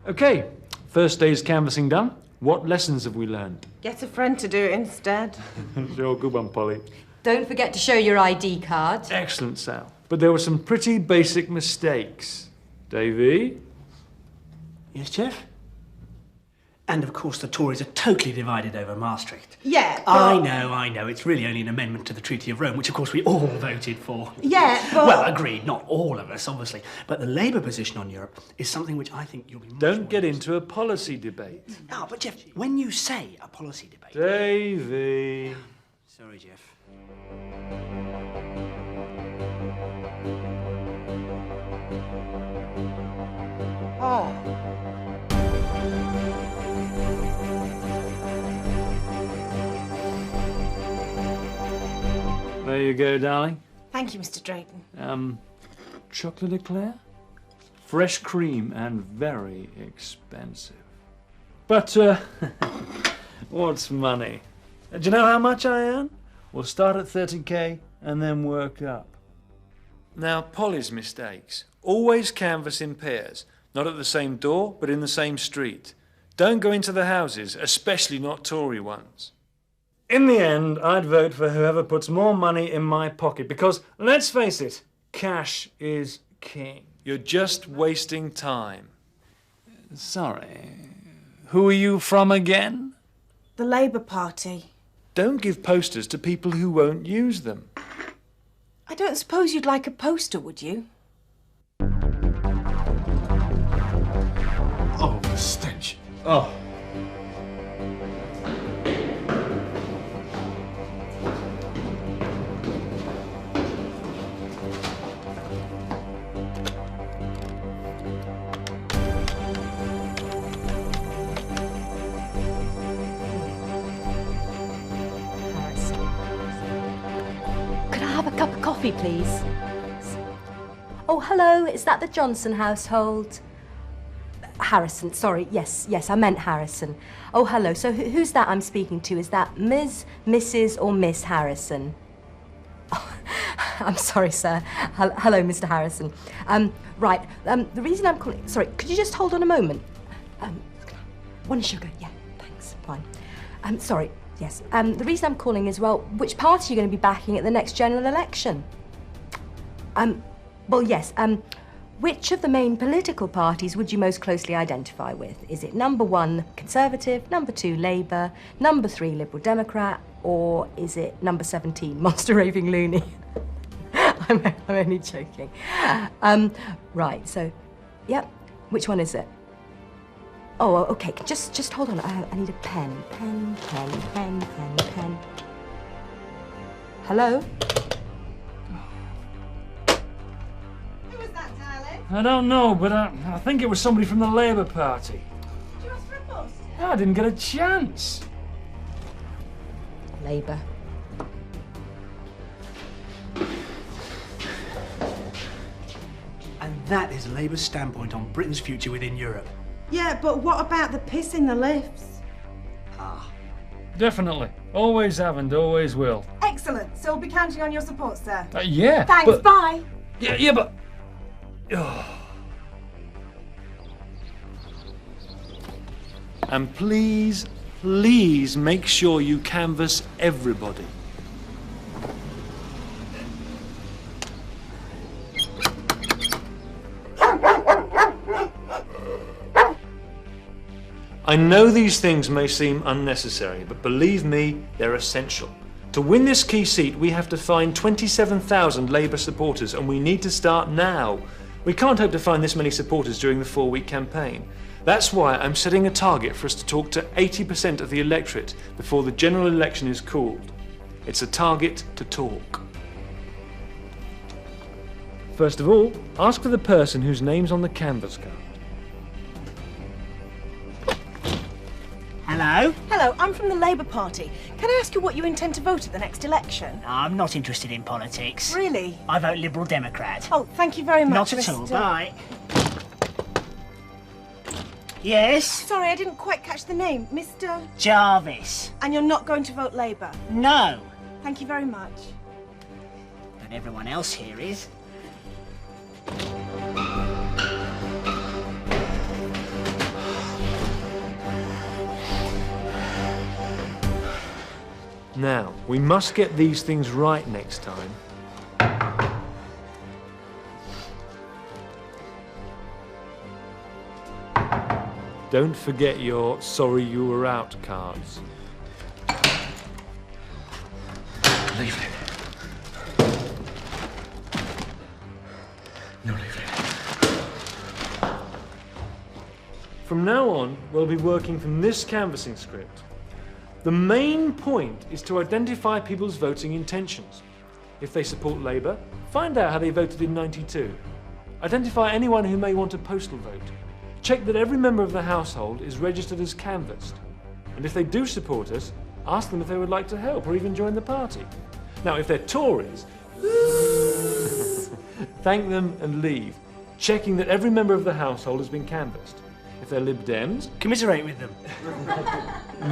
OK, first day's canvassing done. What lessons have we learned? Get a friend to do it instead. Sure, good one, Polly. Don't forget to show your ID card. Excellent, Sal. But there were some pretty basic mistakes. Davey? Yes, Jeff? And of course the Tories are totally divided over Maastricht. Yeah, but... I know. It's really only an amendment to the Treaty of Rome, which of course we all voted for. Yeah, but... Well, agreed, not all of us, obviously. But the Labour position on Europe is something which I think you'll be... Don't get into a policy debate. No, but Jeff, when you say a policy debate... Davey. Sorry, Jeff. Oh. There you go, darling. Thank you, Mr. Drayton. Chocolate eclair? Fresh cream and very expensive. But, what's money? Do you know how much I earn? We'll start at 30k and then work up. Now, Polly's mistakes. Always canvass in pairs. Not at the same door, but in the same street. Don't go into the houses, especially not Tory ones. In the end, I'd vote for whoever puts more money in my pocket because, let's face it, cash is king. You're just wasting time. Sorry. Who are you from again? The Labour Party. Don't give posters to people who won't use them. I don't suppose you'd like a poster, would you? Oh, the stench. Oh. Coffee, please. Oh, hello, is that the Johnson household? Harrison, sorry, yes, I meant Harrison. Oh, hello, so who's that I'm speaking to? Is that Ms., Mrs. or Miss Harrison? Oh, I'm sorry, sir. Hello, Mr. Harrison. Right, the reason I'm calling... Sorry, could you just hold on a moment? One sugar, yeah, thanks, fine. Sorry. Yes. The reason I'm calling is, well, which party are you going to be backing at the next general election? Well, yes. Which of the main political parties would you most closely identify with? Is it number 1, Conservative, number 2, Labour, number 3, Liberal Democrat, or is it number 17, Monster Raving Loony? I'm only joking. Right, so, yep. Which one is it? Oh, okay, just hold on. I need a pen. Pen. Hello? Who was that, darling? I don't know, but I think it was somebody from the Labour Party. Did you ask for a poster? I didn't get a chance. Labour. And that is Labour's standpoint on Britain's future within Europe. Yeah, but what about the piss in the lifts? Definitely. Always have and always will. Excellent. So we'll be counting on your support, sir. Yeah. Thanks, bye. Yeah, but... Oh. And please make sure you canvass everybody. I know these things may seem unnecessary, but believe me, they're essential. To win this key seat, we have to find 27,000 Labour supporters, and we need to start now. We can't hope to find this many supporters during the 4-week campaign. That's why I'm setting a target for us to talk to 80% of the electorate before the general election is called. It's a target to talk. First of all, ask for the person whose name's on the canvas card. Hello? Hello, I'm from the Labour Party. Can I ask you what you intend to vote at the next election? I'm not interested in politics. Really? I vote Liberal Democrat. Oh, thank you very much, Not at all, Mr. bye. Yes? Sorry, I didn't quite catch the name. Mr. Jarvis. And you're not going to vote Labour? No. Thank you very much. But everyone else here is. Now, we must get these things right next time. Don't forget your sorry you were out cards. Leaflet. No leaflet. From now on, we'll be working from this canvassing script. The main point is to identify people's voting intentions. If they support Labour, find out how they voted in '92. Identify anyone who may want a postal vote. Check that every member of the household is registered as canvassed. And if they do support us, ask them if they would like to help or even join the party. Now, if they're Tories, thank them and leave, checking that every member of the household has been canvassed. If they're Lib Dems, Commiserate with them.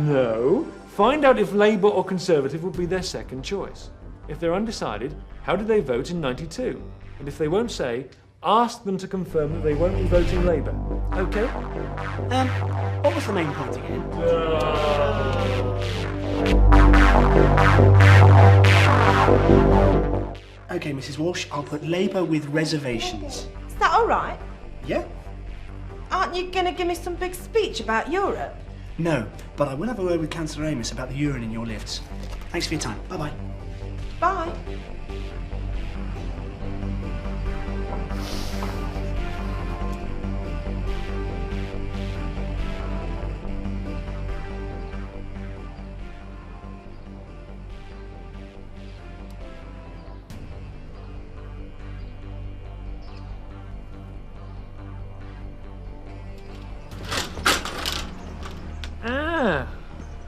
no. Find out if Labour or Conservative would be their second choice. If they're undecided, how did they vote in '92? And if they won't say, ask them to confirm that they won't be voting Labour. Okay? What was the main point again? Okay, Mrs. Walsh, I'll put Labour with reservations. Is that all right? Yeah? Aren't you going to give me some big speech about Europe? No, but I will have a word with Councillor Amos about the urine in your lifts. Thanks for your time. Bye-bye. Bye.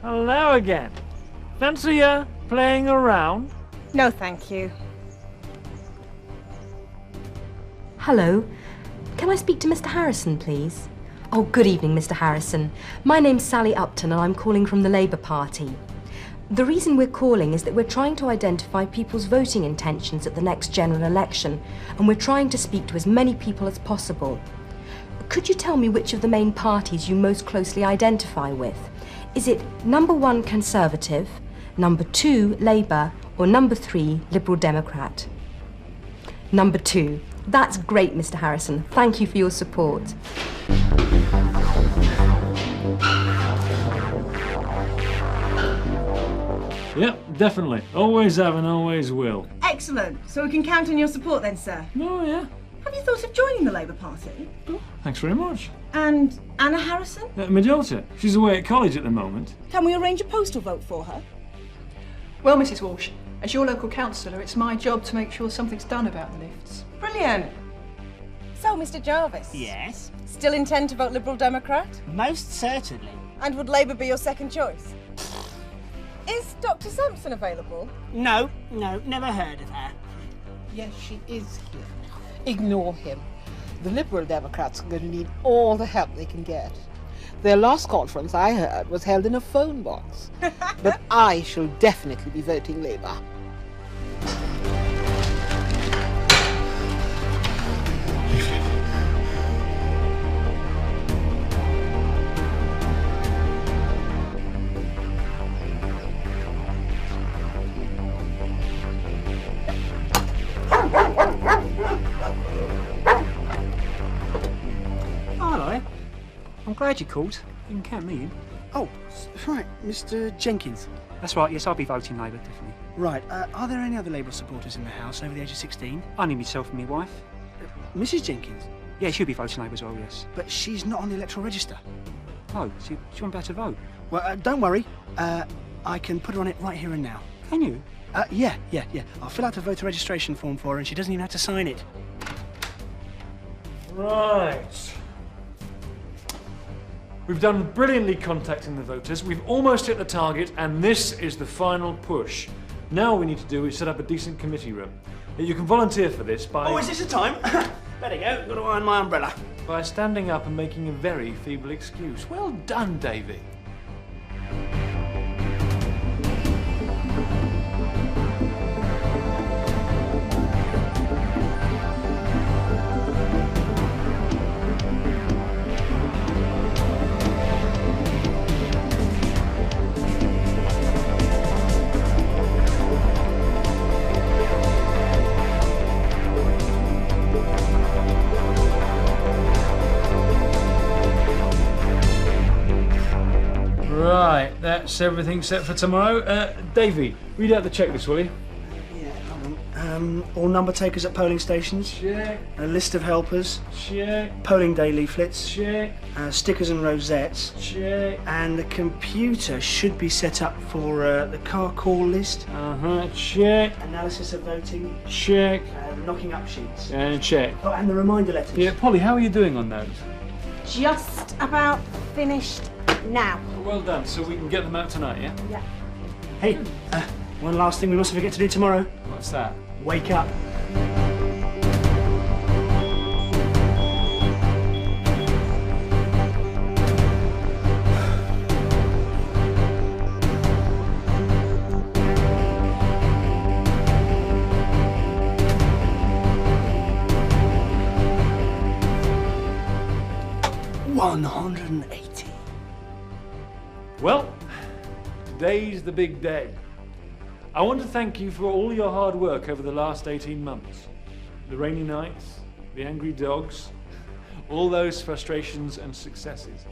Hello again. Fancy playing around? No, thank you. Hello. Can I speak to Mr. Harrison, please? Oh, good evening, Mr. Harrison. My name's Sally Upton and I'm calling from the Labour Party. The reason we're calling is that we're trying to identify people's voting intentions at the next general election, and we're trying to speak to as many people as possible. Could you tell me which of the main parties you most closely identify with? Is it number 1 Conservative, number 2 Labour, or number 3 Liberal Democrat? Number 2. That's great, Mr. Harrison. Thank you for your support. Yep, definitely. Always have and always will. Excellent. So we can count on your support then, sir. Oh, yeah. Have you thought of joining the Labour Party? Oh, thanks very much. And Anna Harrison? My daughter. She's away at college at the moment. Can we arrange a postal vote for her? Well, Mrs. Walsh, as your local councillor, it's my job to make sure something's done about the lifts. Brilliant. So, Mr. Jarvis? Yes? Still intend to vote Liberal Democrat? Most certainly. And would Labour be your second choice? Is Dr. Sampson available? No, never heard of her. Yes, she is here. Ignore him. The Liberal Democrats are going to need all the help they can get. Their last conference, I heard, was held in a phone box. But I shall definitely be voting Labour. Hello. I'm glad you called. You can count me in. Oh, right, Mr. Jenkins. That's right, yes, I'll be voting Labour, definitely. Right, are there any other Labour supporters in the House over the age of 16? Only myself and my wife. Mrs. Jenkins? Yeah, she'll be voting Labour as well, yes. But she's not on the electoral register. Oh, she won't be able to vote. Well, don't worry. I can put her on it right here and now. Can you? Yeah. I'll fill out a voter registration form for her and she doesn't even have to sign it. Right. We've done brilliantly contacting the voters. We've almost hit the target, and this is the final push. Now all we need to do is set up a decent committee room. You can volunteer for this by... Oh, is this the time? Better go. Got to iron my umbrella. By standing up and making a very feeble excuse. Well done, Davy. That's everything set for tomorrow. Davey, read out the checklist, will you? Yeah, hold on. All number takers at polling stations. Check. A list of helpers. Check. Polling day leaflets. Check. Stickers and rosettes. Check. And the computer should be set up for the car call list. Check. Analysis of voting. Check. Knocking up sheets. And check. Oh, and the reminder letters. Yeah, Polly, how are you doing on those? Just about finished now. Well done. So we can get them out tonight, yeah? Yeah. Hey, one last thing we mustn't forget to do tomorrow. What's that? Wake up. $180. Well, today's the big day. I want to thank you for all your hard work over the last 18 months. The rainy nights, the angry dogs, all those frustrations and successes.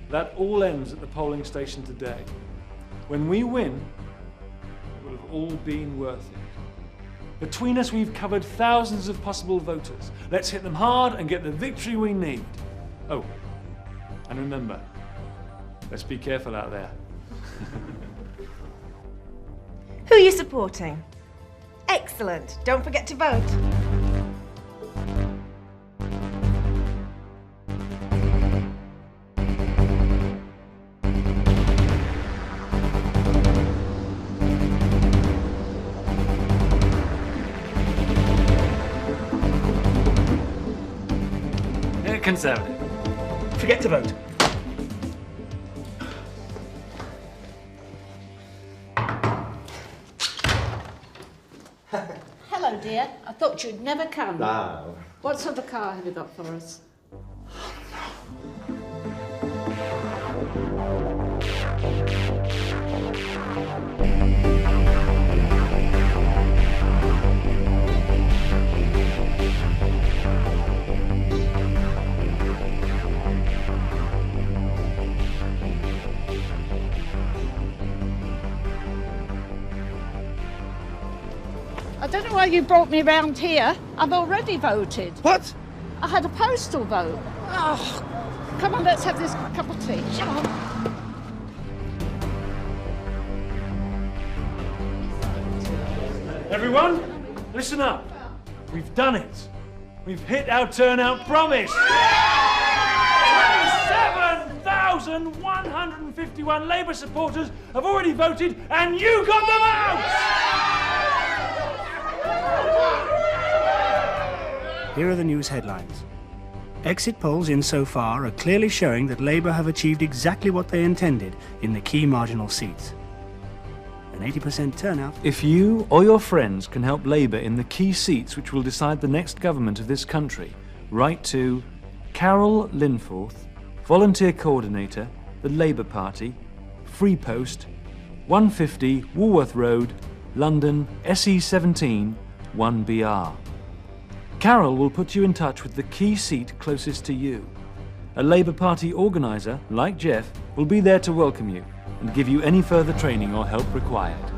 That all ends at the polling station today. When we win, it will have all been worth it. Between us, we've covered thousands of possible voters. Let's hit them hard and get the victory we need. Oh, and remember, let's be careful out there. Who are you supporting? Excellent. Don't forget to vote. Conservative. Forget to vote. Hello, dear. I thought you'd never come. No. What sort of car have you got for us? I don't know why you brought me round here. I've already voted. What? I had a postal vote. Oh, come on, let's have this cup of tea. Come on. Everyone, listen up. We've done it. We've hit our turnout promise. 27,151 Labour supporters have already voted, and you got them out! Here are the news headlines. Exit polls insofar are clearly showing that Labour have achieved exactly what they intended in the key marginal seats. An 80% turnout. If you or your friends can help Labour in the key seats which will decide the next government of this country, write to Carol Linforth, Volunteer Coordinator, the Labour Party, Free Post, 150 Woolworth Road, London, SE17 1BR. Carol will put you in touch with the key seat closest to you. A Labour Party organiser, like Jeff, will be there to welcome you and give you any further training or help required.